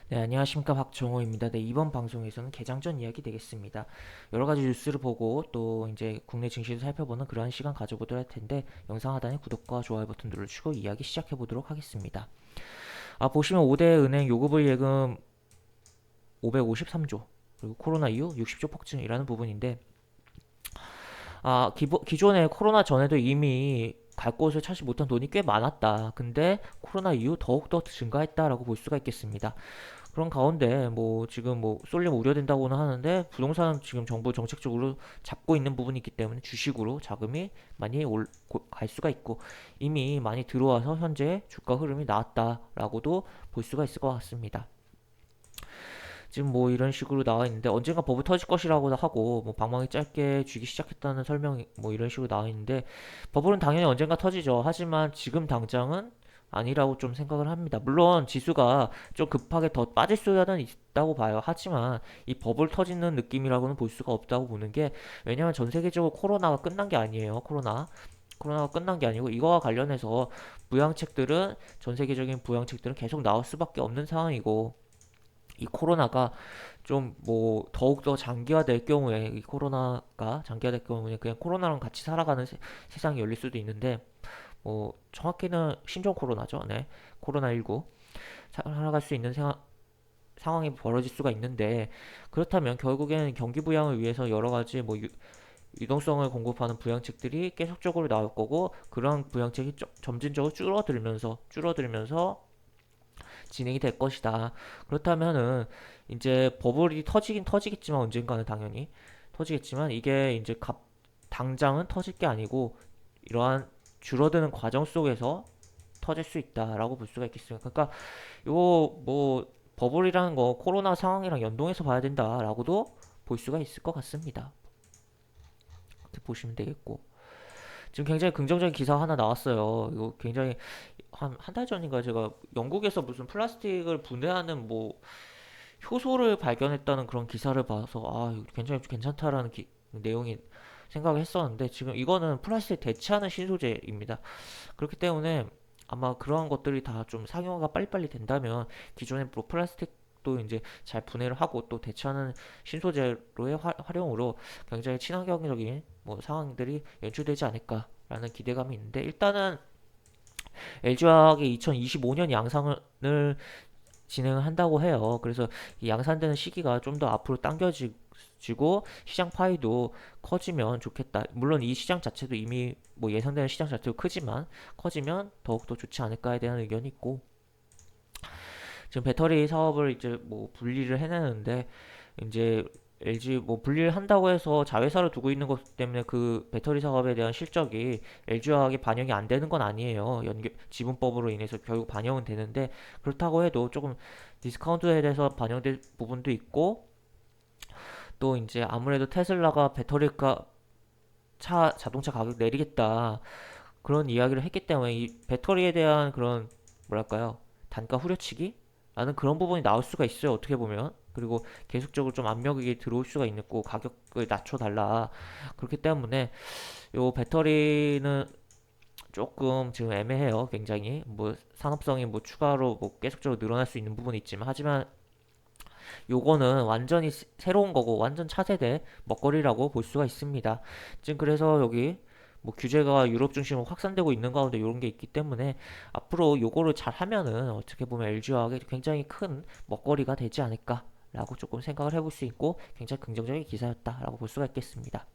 네, 안녕하십니까. 박정호입니다. 네, 이번 방송에서는 개장 전 이야기 되겠습니다. 여러 가지 뉴스를 보고 또 이제 국내 증시를 살펴보는 그러한 시간 가져보도록 할 텐데 영상 하단에 구독과 좋아요 버튼 눌러주시고 이야기 시작해 보도록 하겠습니다. 보시면 5대 은행 요구불 예금 553조 그리고 코로나 이후 60조 폭증이라는 부분인데 기존에 코로나 전에도 이미 갈 곳을 찾지 못한 돈이 꽤 많았다. 근데 코로나 이후 더욱더 증가했다라고 볼 수가 있겠습니다. 그런 가운데 뭐 지금 뭐 쏠림 우려된다고는 하는데 부동산은 지금 정부 정책적으로 잡고 있는 부분이 있기 때문에 주식으로 자금이 많이 갈 수가 있고 이미 많이 들어와서 현재 주가 흐름이 나왔다라고도 볼 수가 있을 것 같습니다. 지금 뭐 이런 식으로 나와 있는데 언젠가 버블 터질 것이라고 하고 뭐 방망이 짧게 쥐기 시작했다는 설명이 뭐 이런 식으로 나와 있는데 버블은 당연히 언젠가 터지죠. 하지만 지금 당장은 아니라고 좀 생각을 합니다. 물론 지수가 좀 급하게 더 빠질 수는 있다고 봐요. 하지만 이 버블 터지는 느낌이라고는 볼 수가 없다고 보는 게 왜냐면 전 세계적으로 코로나가 끝난 게 아니에요. 코로나가 끝난 게 아니고 이거와 관련해서 부양책들은 전 세계적인 부양책들은 계속 나올 수밖에 없는 상황이고 이 코로나가 좀 뭐 더욱더 장기화될 경우에 이 코로나가 장기화될 경우에 그냥 코로나랑 같이 살아가는 세상이 열릴 수도 있는데 뭐 정확히는 신종 코로나죠. 네. 코로나19 살아갈 수 있는 상황이 벌어질 수가 있는데 그렇다면 결국에는 경기 부양을 위해서 여러 가지 뭐 유동성을 공급하는 부양책들이 계속적으로 나올 거고 그런 부양책이 점진적으로 줄어들면서 진행이 될 것이다. 그렇다면은 이제 버블이 터지긴 터지겠지만 언젠가는 당연히 터지겠지만 이게 이제 당장은 터질 게 아니고 이러한 줄어드는 과정 속에서 터질 수 있다라고 볼 수가 있겠습니다. 그러니까 요 뭐 버블이라는 거 코로나 상황이랑 연동해서 봐야 된다라고도 볼 수가 있을 것 같습니다. 이렇게 보시면 되겠고 지금 굉장히 긍정적인 기사 하나 나왔어요. 이거 굉장히 한 달 전인가 제가 영국에서 무슨 플라스틱을 분해하는 뭐 효소를 발견했다는 그런 기사를 봐서 이거 굉장히 괜찮다라는 내용이 생각을 했었는데 지금 이거는 플라스틱 대체하는 신소재입니다. 그렇기 때문에 아마 그러한 것들이 다 좀 상용화가 빨리빨리 된다면 기존의 뭐 플라스틱도 이제 잘 분해를 하고 또 대체하는 신소재로의 활용으로 굉장히 친환경적인 뭐 상황들이 연출되지 않을까라는 기대감이 있는데 일단은 LG화학이 2025년 양상을 진행을 한다고 해요. 그래서 이 양산되는 시기가 좀 더 앞으로 당겨지고 시장 파이도 커지면 좋겠다. 물론 이 시장 자체도 이미 뭐 예상되는 시장 자체도 크지만 커지면 더욱더 좋지 않을까에 대한 의견이 있고 지금 배터리 사업을 이제 뭐 분리를 해내는데 이제 LG 뭐 분리를 한다고 해서 자회사를 두고 있는 것 때문에 그 배터리 사업에 대한 실적이 LG화학에 반영이 안 되는 건 아니에요. 지분법으로 인해서 결국 반영은 되는데 그렇다고 해도 조금 디스카운트에 대해서 반영될 부분도 있고 또 이제 아무래도 테슬라가 자동차 가격 내리겠다 그런 이야기를 했기 때문에 이 배터리에 대한 그런 뭐랄까요 단가 후려치기? 라는 그런 부분이 나올 수가 있어요. 어떻게 보면. 그리고 계속적으로 좀 압력이 들어올 수가 있고 가격을 낮춰달라. 그렇기 때문에 요 배터리는 조금 지금 애매해요. 굉장히 뭐 산업성이 뭐 추가로 뭐 계속적으로 늘어날 수 있는 부분이 있지만 하지만 요거는 완전히 새로운 거고 완전 차세대 먹거리라고 볼 수가 있습니다. 지금 그래서 여기 뭐 규제가 유럽 중심으로 확산되고 있는 가운데 이런 게 있기 때문에 앞으로 요거를 잘 하면은 어떻게 보면 LG화학이 굉장히 큰 먹거리가 되지 않을까라고 조금 생각을 해볼 수 있고 굉장히 긍정적인 기사였다라고 볼 수가 있겠습니다.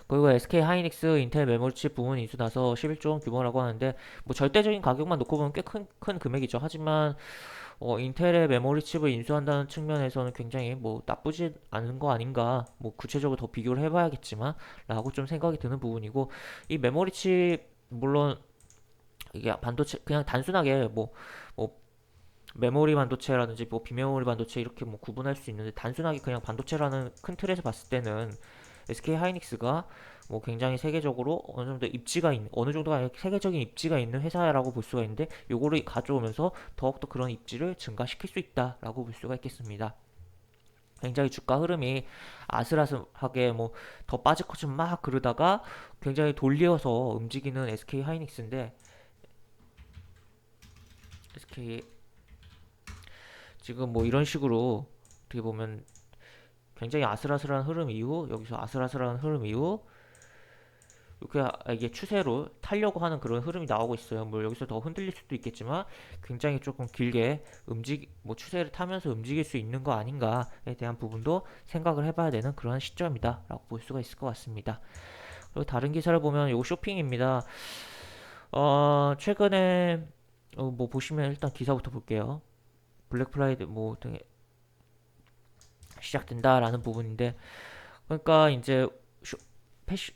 그리고 SK 하이닉스 인텔 메모리칩 부문 인수 나서 11조 원 규모라고 하는데 뭐 절대적인 가격만 놓고 보면 꽤 큰 금액이죠. 하지만 인텔의 메모리 칩을 인수한다는 측면에서는 굉장히 뭐 나쁘지 않은 거 아닌가, 뭐 구체적으로 더 비교를 해봐야겠지만, 라고 좀 생각이 드는 부분이고, 이 메모리 칩, 물론 이게 반도체, 그냥 단순하게 뭐 메모리 반도체라든지 뭐 비메모리 반도체 이렇게 뭐 구분할 수 있는데, 단순하게 그냥 반도체라는 큰 틀에서 봤을 때는 SK 하이닉스가 뭐 굉장히 세계적으로 어느 정도가 아니라 세계적인 입지가 있는 회사라고 볼 수가 있는데 요거를 가져오면서 더욱더 그런 입지를 증가시킬 수 있다라고 볼 수가 있겠습니다. 굉장히 주가 흐름이 아슬아슬하게 뭐 더 빠질 것처럼 막 그러다가 굉장히 돌려서 움직이는 SK 하이닉스인데 SK 지금 뭐 이런 식으로 어떻게 보면 굉장히 아슬아슬한 흐름 이후 여기서 아슬아슬한 흐름 이후 이렇게 이게 추세로 타려고 하는 그런 흐름이 나오고 있어요. 뭐 여기서 더 흔들릴 수도 있겠지만 굉장히 조금 길게 뭐 추세를 타면서 움직일 수 있는 거 아닌가에 대한 부분도 생각을 해봐야 되는 그런 시점이다라고 볼 수가 있을 것 같습니다. 그리고 다른 기사를 보면 요 쇼핑입니다. 최근에 뭐 보시면 일단 기사부터 볼게요. 블랙 프라이드 뭐 등에 시작된다라는 부분인데 그러니까 이제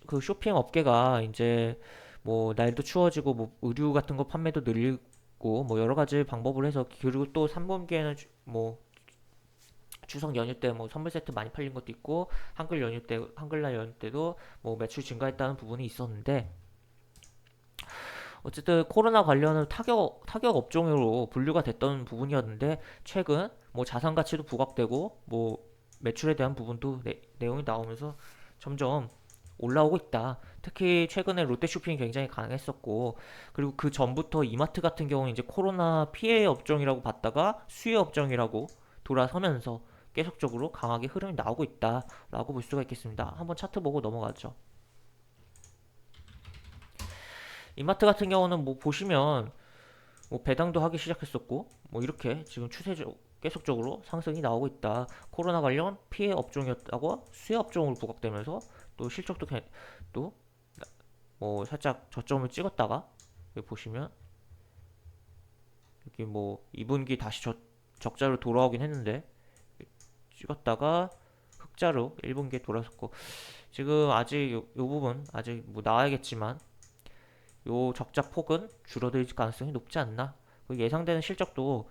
그 쇼핑 업계가 이제 뭐 날도 추워지고 뭐 의류 같은 거 판매도 늘리고 뭐 여러 가지 방법을 해서 그리고 또 3분기에는 뭐 추석 연휴 때 뭐 선물 세트 많이 팔린 것도 있고 한글날 연휴 때도 뭐 매출 증가했다는 부분이 있었는데 어쨌든 코로나 관련은 타격 업종으로 분류가 됐던 부분이었는데 최근 뭐 자산 가치도 부각되고 뭐 매출에 대한 부분도 내용이 나오면서 점점 올라오고 있다. 특히 최근에 롯데 쇼핑이 굉장히 강했었고, 그리고 그 전부터 이마트 같은 경우는 이제 코로나 피해 업종이라고 봤다가 수혜 업종이라고 돌아서면서 계속적으로 강하게 흐름이 나오고 있다라고 볼 수가 있겠습니다. 한번 차트 보고 넘어가죠. 이마트 같은 경우는 뭐 보시면 뭐 배당도 하기 시작했었고, 뭐 이렇게 지금 추세적 계속적으로 상승이 나오고 있다. 코로나 관련 피해 업종이었다고 수혜 업종으로 부각되면서 또 실적도 또 뭐 살짝 저점을 찍었다가 여기 보시면 여기 뭐 2분기 다시 적자로 돌아오긴 했는데 찍었다가 흑자로 1분기에 돌아섰고 지금 아직 요 부분 아직 뭐 나와야겠지만 요 적자 폭은 줄어들 가능성이 높지 않나. 예상되는 실적도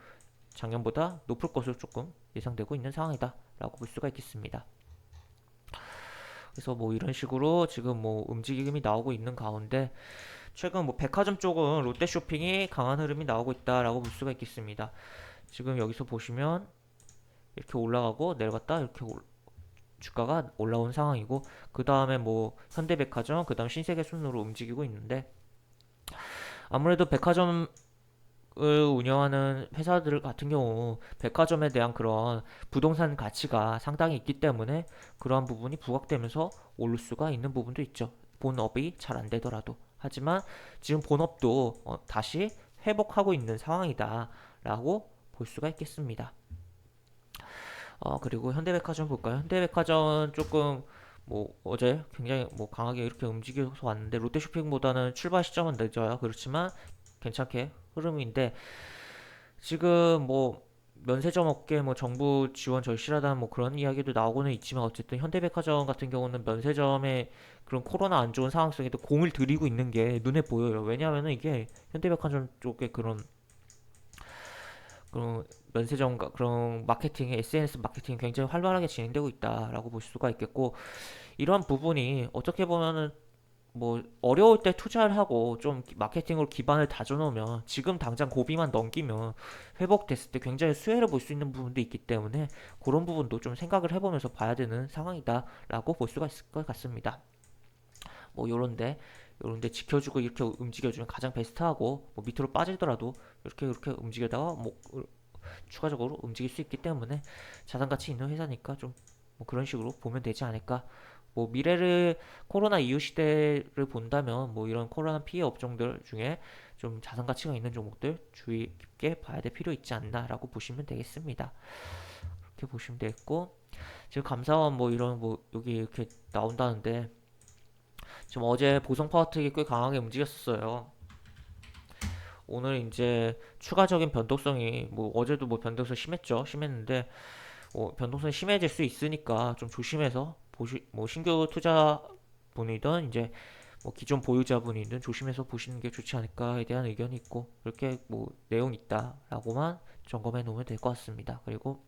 작년보다 높을 것으로 조금 예상되고 있는 상황이다 라고 볼 수가 있겠습니다. 그래서 뭐 이런 식으로 지금 뭐 움직임이 나오고 있는 가운데 최근 뭐 백화점 쪽은 롯데쇼핑이 강한 흐름이 나오고 있다라고 볼 수가 있겠습니다. 지금 여기서 보시면 이렇게 올라가고 내려갔다 이렇게 주가가 올라온 상황이고 그 다음에 뭐 현대백화점 그 다음 신세계 순으로 움직이고 있는데 아무래도 백화점을 운영하는 회사들 같은 경우 백화점에 대한 그런 부동산 가치가 상당히 있기 때문에 그러한 부분이 부각되면서 오를 수가 있는 부분도 있죠. 본업이 잘 안 되더라도. 하지만 지금 본업도 다시 회복하고 있는 상황이다 라고 볼 수가 있겠습니다. 그리고 현대백화점 볼까요? 현대백화점 조금 뭐 어제 굉장히 뭐 강하게 이렇게 움직여서 왔는데 롯데쇼핑보다는 출발 시점은 늦어요. 그렇지만 괜찮게 흐름인데 지금 뭐 면세점 업계 뭐 정부 지원 절실하다는 뭐 그런 이야기도 나오고는 있지만 어쨌든 현대백화점 같은 경우는 면세점에 그런 코로나 안 좋은 상황 속에도 공을 들이고 있는 게 눈에 보여요. 왜냐하면은 이게 현대백화점 쪽에 그런 면세점과 그런 마케팅이 SNS 마케팅이 굉장히 활발하게 진행되고 있다라고 볼 수가 있겠고 이런 부분이 어떻게 보면은 뭐 어려울 때 투자를 하고 좀 마케팅으로 기반을 다져놓으면 지금 당장 고비만 넘기면 회복됐을 때 굉장히 수혜를 볼 수 있는 부분도 있기 때문에 그런 부분도 좀 생각을 해보면서 봐야 되는 상황이다라고 볼 수가 있을 것 같습니다. 뭐 요런데 지켜주고 이렇게 움직여주면 가장 베스트하고 뭐 밑으로 빠지더라도 이렇게 움직이다가 뭐 추가적으로 움직일 수 있기 때문에 자산 가치 있는 회사니까 좀 뭐 그런 식으로 보면 되지 않을까. 뭐 미래를 코로나 이후 시대를 본다면 뭐 이런 코로나 피해 업종들 중에 좀 자산 가치가 있는 종목들 주의 깊게 봐야 될 필요 있지 않나라고 보시면 되겠습니다. 그렇게 보시면 되겠고 지금 감사원 뭐 이런 뭐 여기 이렇게 나온다는데 지금 어제 보성 파워텍이 꽤 강하게 움직였었어요. 오늘 이제 추가적인 변동성이 뭐 어제도 뭐 변동성 심했는데 변동성이 심해질 수 있으니까 좀 조심해서 뭐 신규 투자분이든 이제 뭐 기존 보유자분이든 조심해서 보시는 게 좋지 않을까에 대한 의견이 있고 그렇게 뭐 내용 있다라고만 점검해 놓으면 될 것 같습니다. 그리고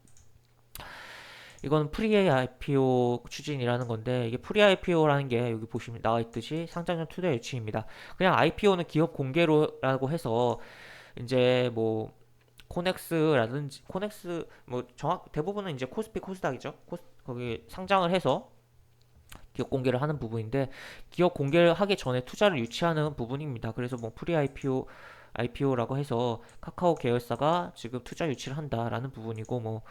이건 프리 IPO 추진이라는 건데 이게 프리 IPO라는 게 여기 보시면 나와 있듯이 상장전 투자 유치입니다. 그냥 IPO는 기업 공개로라고 해서 이제 뭐 코넥스라든지 코넥스 뭐 정확 대부분은 이제 코스피 코스닥이죠. 거기 상장을 해서 기업 공개를 하는 부분인데 기업 공개를 하기 전에 투자를 유치하는 부분입니다. 그래서 뭐 프리 IPO IPO라고 해서 카카오 계열사가 지금 투자 유치를 한다라는 부분이고, 뭐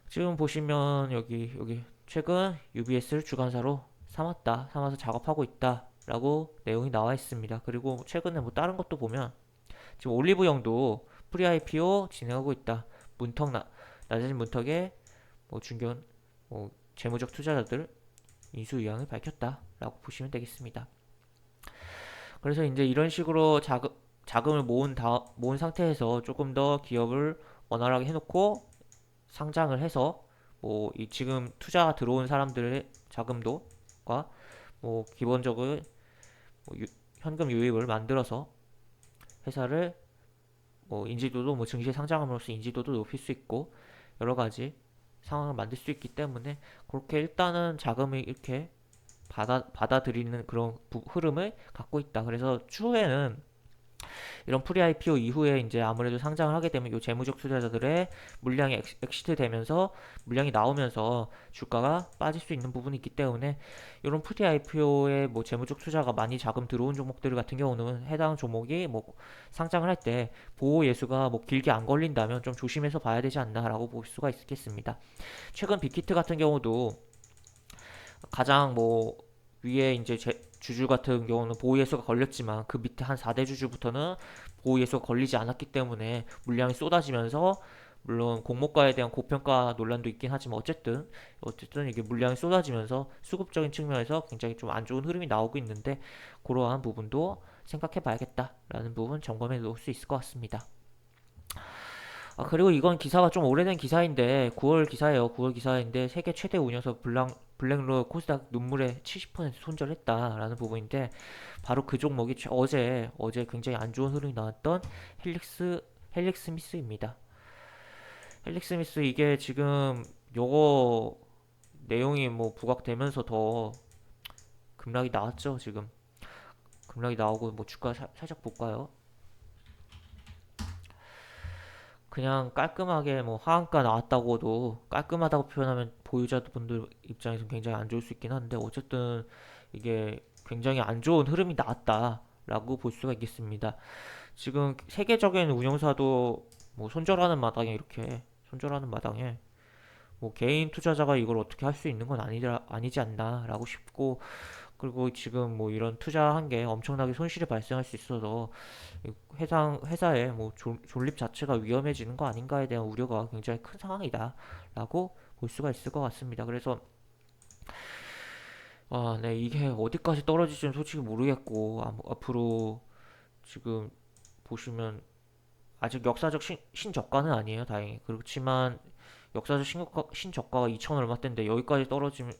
지금 보시면 여기 최근 UBS를 주관사로 삼아서 작업하고 있다라고 내용이 나와 있습니다. 그리고 최근에 뭐 다른 것도 보면 지금 올리브영도 프리 IPO 진행하고 있다. 낮은 문턱에 뭐 중견 뭐 재무적 투자자들 인수 의향을 밝혔다라고 보시면 되겠습니다. 그래서 이제 이런 식으로 자금을 모은 상태에서 조금 더 기업을 원활하게 해놓고 상장을 해서 뭐 이 지금 투자 들어온 사람들의 자금도과 뭐 기본적으로 뭐 현금 유입을 만들어서 회사를 뭐 인지도도 뭐 증시에 상장함으로써 인지도도 높일 수 있고 여러 가지 상황을 만들 수 있기 때문에 그렇게 일단은 자금을 이렇게 받아들이는 그런 흐름을 갖고 있다. 그래서 추후에는 이런 프리 IPO 이후에 이제 아무래도 상장을 하게 되면 이 재무적 투자자들의 물량이 엑시트 되면서 물량이 나오면서 주가가 빠질 수 있는 부분이 있기 때문에 이런 프리 IPO에 뭐 재무적 투자가 많이 자금 들어온 종목들 같은 경우는 해당 종목이 뭐 상장을 할 때 보호 예수가 뭐 길게 안 걸린다면 좀 조심해서 봐야 되지 않나라고 볼 수가 있겠습니다. 최근 빅히트 같은 경우도 가장 뭐 위에 이제 주주 같은 경우는 보호예수가 걸렸지만 그 밑에 한 4대 주주부터는 보호예수가 걸리지 않았기 때문에 물량이 쏟아지면서 물론 공모가에 대한 고평가 논란도 있긴 하지만 어쨌든 이게 물량이 쏟아지면서 수급적인 측면에서 굉장히 좀 안 좋은 흐름이 나오고 있는데 그러한 부분도 생각해 봐야겠다라는 부분 점검해 놓을 수 있을 것 같습니다. 그리고 이건 기사가 좀 오래된 기사인데 9월 기사예요. 9월 기사인데 세계 최대 운여서 블랙로 코스닥 눈물에 70% 손절했다라는 부분인데 바로 그 종목이 어제 굉장히 안 좋은 흐름이 나왔던 헬릭스 미스입니다. 헬릭스 미스 이게 지금 요거 내용이 뭐 부각되면서 더 급락이 나왔죠. 지금 급락이 나오고 뭐 주가 살짝 볼까요? 그냥 깔끔하게 뭐 하한가 나왔다고도 깔끔하다고 표현하면 보유자분들 입장에서 굉장히 안 좋을 수 있긴 한데 어쨌든 이게 굉장히 안 좋은 흐름이 나왔다라고 볼 수가 있겠습니다. 지금 세계적인 운영사도 뭐 손절하는 마당에 뭐 개인 투자자가 이걸 어떻게 할 수 있는 건 아니지 않나라고 싶고 그리고 지금 뭐 이런 투자한 게 엄청나게 손실이 발생할 수 있어서 회사의 뭐 존립 자체가 위험해지는 거 아닌가에 대한 우려가 굉장히 큰 상황이다라고 볼 수가 있을 것 같습니다. 그래서 네, 이게 어디까지 떨어질지는 솔직히 모르겠고 앞으로 지금 보시면 아직 역사적 신저가는 아니에요, 다행히. 그렇지만 역사적 신저가가 2천 얼마대인데 여기까지 떨어지기는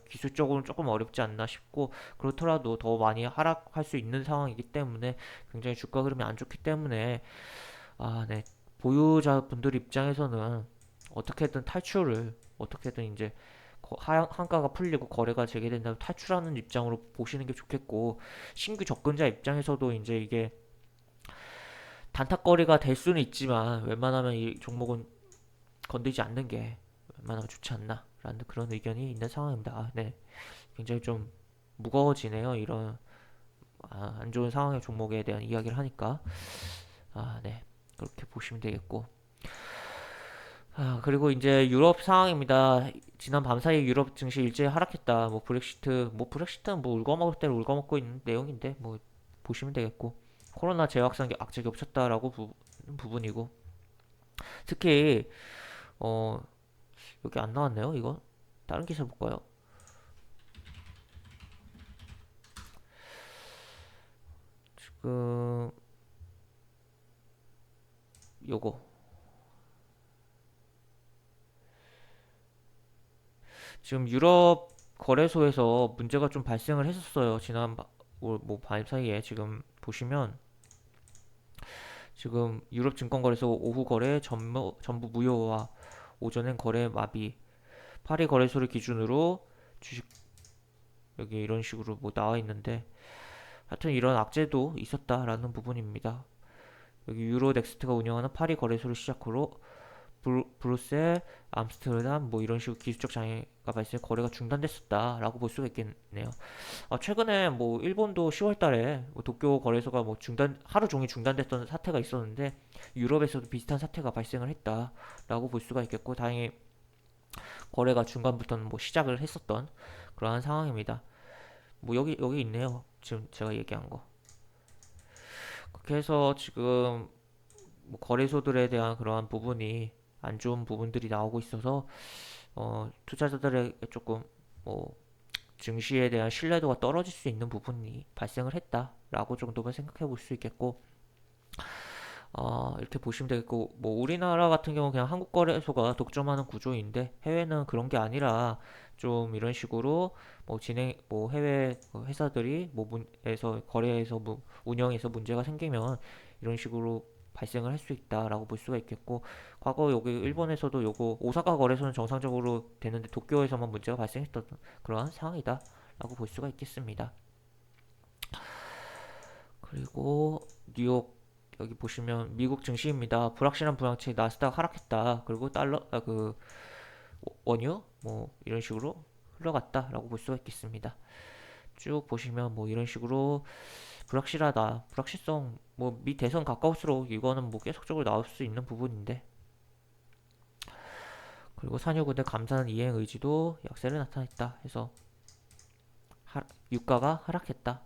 기술적으로는 조금 어렵지 않나 싶고 그렇더라도 더 많이 하락할 수 있는 상황이기 때문에 굉장히 주가 흐름이 안 좋기 때문에 네. 보유자분들 입장에서는 어떻게든 이제 한가가 풀리고 거래가 재개된다면 탈출하는 입장으로 보시는 게 좋겠고 신규 접근자 입장에서도 이제 이게 단타거리가 될 수는 있지만 웬만하면 이 종목은 건드리지 않는 게 웬만하면 좋지 않나라는 그런 의견이 있는 상황입니다. 네. 굉장히 좀 무거워지네요. 이런 안 좋은 상황의 종목에 대한 이야기를 하니까 네. 그렇게 보시면 되겠고 그리고 이제 유럽 상황입니다. 지난 밤사이 유럽 증시 일제히 하락했다. 브렉시트는 뭐 울거먹을 대로 울거먹고 있는 내용인데 뭐 보시면 되겠고 코로나 재확산 악재 겹쳤다라고 부분이고 특히 어 여기 안 나왔네요. 이거 다른 기사 볼까요? 지금 요거 지금 유럽 거래소에서 문제가 좀 발생을 했었어요. 밤 사이에 지금 보시면 지금 유럽 증권거래소 오후 거래 전부 무효와 오전엔 거래 마비 파리 거래소를 기준으로 주식 여기 이런 식으로 뭐 나와 있는데 하여튼 이런 악재도 있었다라는 부분입니다. 여기 유로넥스트가 운영하는 파리 거래소를 시작으로 브뤼셀, 암스테르담 뭐 이런 식으로 기술적 장애가 발생 거래가 중단됐었다라고 볼 수가 있겠네요. 최근에 뭐 일본도 10월 달에 뭐 도쿄 거래소가 뭐 하루 종일 중단됐던 사태가 있었는데 유럽에서도 비슷한 사태가 발생을 했다라고 볼 수가 있겠고 다행히 거래가 중간부터는 뭐 시작을 했었던 그러한 상황입니다. 뭐 여기 있네요. 지금 제가 얘기한 거. 그렇게 해서 지금 뭐 거래소들에 대한 그러한 부분이 안 좋은 부분들이 나오고 있어서 투자자들에게 조금 뭐 증시에 대한 신뢰도가 떨어질 수 있는 부분이 발생을 했다라고 정도만 생각해 볼 수 있겠고 이렇게 보시면 되겠고 뭐 우리나라 같은 경우 그냥 한국 거래소가 독점하는 구조인데 해외는 그런 게 아니라 좀 이런 식으로 뭐 해외 회사들이 뭐 문에서 거래에서 뭐 운영에서 문제가 생기면 이런 식으로 발생을 할 수 있다라고 볼 수가 있겠고 과거 여기 일본에서도 요거 오사카 거래소는 정상적으로 되는데 도쿄에서만 문제가 발생했던 그러한 상황이다라고 볼 수가 있겠습니다. 그리고 뉴욕 여기 보시면 미국 증시입니다. 불확실한 부양책 나스닥 하락했다. 그리고 그 원유 뭐 이런 식으로 흘러갔다라고 볼 수가 있겠습니다. 쭉 보시면 뭐 이런 식으로 불확실하다. 불확실성 뭐 미 대선 가까울수록 이거는 뭐 계속적으로 나올 수 있는 부분인데 그리고 산유국의 감사는 이행 의지도 약세를 나타냈다 해서 유가가 하락했다.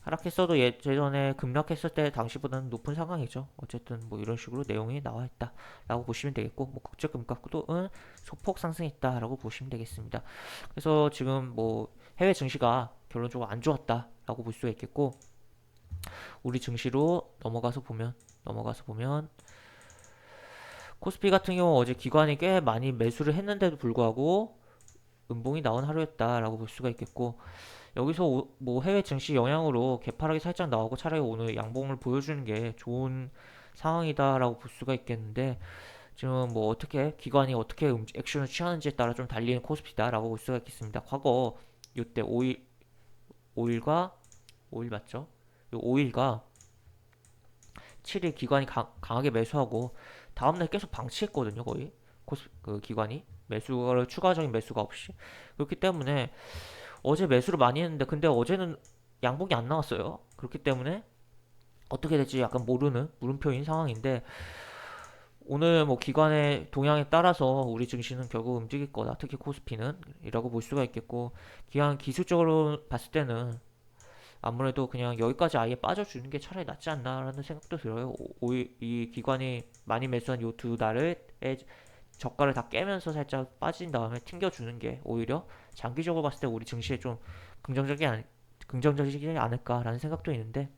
하락했어도 예전에 급락했을 때 당시보다는 높은 상황이죠. 어쨌든 뭐 이런 식으로 내용이 나와 있다라고 보시면 되겠고 뭐 국제금값도는 소폭 상승했다라고 보시면 되겠습니다. 그래서 지금 뭐 해외 증시가 결론적으로 안 좋았다라고 볼 수가 있겠고 우리 증시로 넘어가서 보면 코스피 같은 경우 어제 기관이 꽤 많이 매수를 했는데도 불구하고 음봉이 나온 하루였다라고 볼 수가 있겠고 여기서 뭐 해외 증시 영향으로 개파락이 살짝 나오고 차라리 오늘 양봉을 보여주는 게 좋은 상황이다라고 볼 수가 있겠는데 지금 뭐 어떻게 기관이 어떻게 액션을 취하는지에 따라 좀 달리는 코스피다라고 볼 수가 있겠습니다. 과거 이때 5일과 5일 맞죠? 5일과 7일 기관이 강하게 매수하고 다음날 계속 방치했거든요 거의 그 기관이 매수를 추가적인 매수가 없이 그렇기 때문에 어제 매수를 많이 했는데 근데 어제는 양봉이 안 나왔어요. 그렇기 때문에 어떻게 될지 약간 모르는 물음표인 상황인데 오늘 뭐 기관의 동향에 따라서 우리 증시는 결국 움직일 거다. 특히 코스피는 이라고 볼 수가 있겠고 기관 기술적으로 봤을 때는 아무래도 그냥 여기까지 아예 빠져주는 게 차라리 낫지 않나라는 생각도 들어요. 이 기관이 많이 매수한 요 두 달을 저가를 다 깨면서 살짝 빠진 다음에 튕겨주는 게 오히려 장기적으로 봤을 때 우리 증시에 좀 긍정적이지 않을까라는 생각도 있는데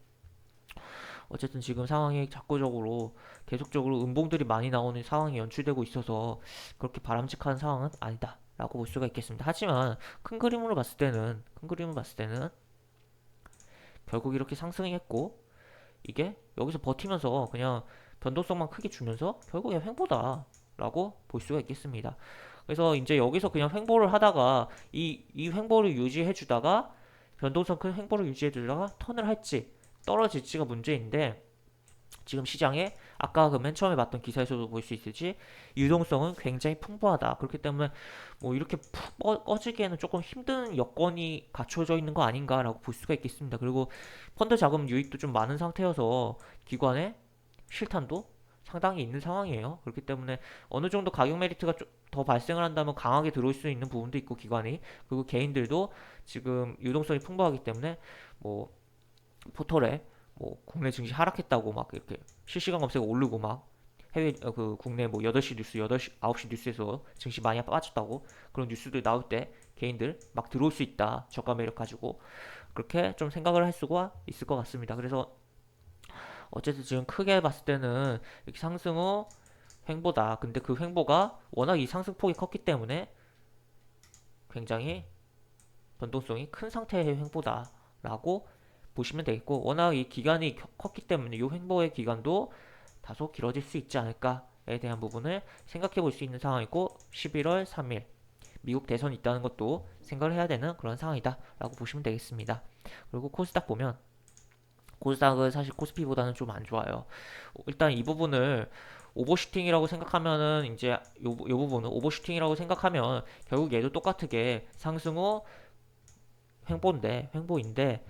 어쨌든 지금 상황이 자꾸적으로 계속적으로 음봉들이 많이 나오는 상황이 연출되고 있어서 그렇게 바람직한 상황은 아니다라고 볼 수가 있겠습니다. 하지만 큰 그림으로 봤을 때는 결국 이렇게 상승했고 이게 여기서 버티면서 그냥 변동성만 크게 주면서 결국에 횡보다라고 볼 수가 있겠습니다. 그래서 이제 여기서 그냥 횡보를 하다가 이 횡보를 유지해 주다가 변동성 큰 횡보를 유지해 주다가 턴을 할지 떨어질지가 문제인데 지금 시장에 아까 그 맨 처음에 봤던 기사에서도 볼 수 있을지 유동성은 굉장히 풍부하다. 그렇기 때문에 뭐 이렇게 푹 꺼지기에는 조금 힘든 여건이 갖춰져 있는 거 아닌가라고 볼 수가 있겠습니다. 그리고 펀드 자금 유입도 좀 많은 상태여서 기관의 실탄도 상당히 있는 상황이에요. 그렇기 때문에 어느 정도 가격 메리트가 더 발생을 한다면 강하게 들어올 수 있는 부분도 있고 기관이 그리고 개인들도 지금 유동성이 풍부하기 때문에 뭐 포털에 뭐 국내 증시 하락했다고 막 이렇게 실시간 검색 오르고 막 해외 그 국내 뭐 8시 뉴스 8시 9시 뉴스에서 증시 많이 빠졌다고 그런 뉴스들 나올 때 개인들 막 들어올 수 있다 저가 매력 가지고 그렇게 좀 생각을 할 수가 있을 것 같습니다. 그래서 어쨌든 지금 크게 봤을 때는 이렇게 상승 후 횡보다. 근데 그 횡보가 워낙 이 상승폭이 컸기 때문에 굉장히 변동성이 큰 상태의 횡보다라고 보시면 되겠고 워낙 이 기간이 컸기 때문에 이 횡보의 기간도 다소 길어질 수 있지 않을까에 대한 부분을 생각해 볼 수 있는 상황이고 11월 3일 미국 대선이 있다는 것도 생각을 해야 되는 그런 상황이다 라고 보시면 되겠습니다. 그리고 코스닥 보면 코스닥은 사실 코스피보다는 좀 안 좋아요. 일단 이 부분을 오버슈팅이라고 생각하면은 이제 요 부분은 오버슈팅이라고 생각하면 결국 얘도 똑같게 상승 후 횡보인데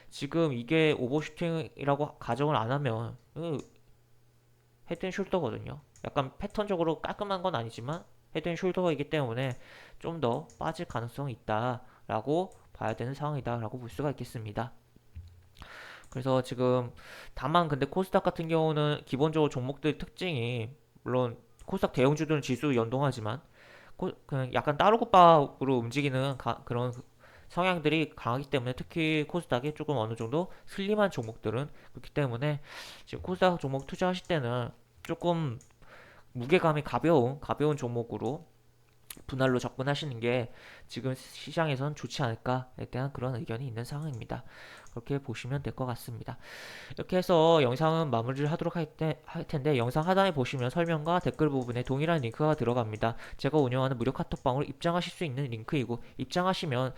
지금 이게 오버슈팅이라고 가정을 안 하면 헤드앤숄더거든요. 약간 패턴적으로 깔끔한 건 아니지만 헤드앤숄더이기 때문에 좀 더 빠질 가능성이 있다라고 봐야 되는 상황이다라고 볼 수가 있겠습니다. 그래서 지금 다만 근데 코스닥 같은 경우는 기본적으로 종목들 특징이 물론 코스닥 대형주들은 지수 연동하지만 그냥 약간 따로급박으로 움직이는 그런 성향들이 강하기 때문에 특히 코스닥이 조금 어느 정도 슬림한 종목들은 그렇기 때문에 지금 코스닥 종목 투자하실 때는 조금 무게감이 가벼운 종목으로 분할로 접근하시는 게 지금 시장에선 좋지 않을까에 대한 그런 의견이 있는 상황입니다. 그렇게 보시면 될 것 같습니다. 이렇게 해서 영상은 마무리를 하도록 할 텐데 영상 하단에 보시면 설명과 댓글 부분에 동일한 링크가 들어갑니다. 제가 운영하는 무료 카톡방으로 입장하실 수 있는 링크이고 입장하시면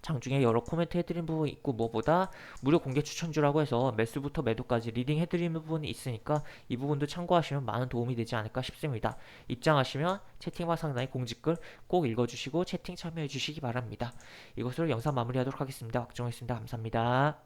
장중에 여러 코멘트 해드린 부분이 있고 무엇보다 무료 공개 추천주라고 해서 매수부터 매도까지 리딩 해드리는 부분이 있으니까 이 부분도 참고하시면 많은 도움이 되지 않을까 싶습니다. 입장하시면 채팅방 상단에 공지글 꼭 읽어주시고 채팅 참여해 주시기 바랍니다. 이것으로 영상 마무리하도록 하겠습니다. 박정호였습니다. 감사합니다.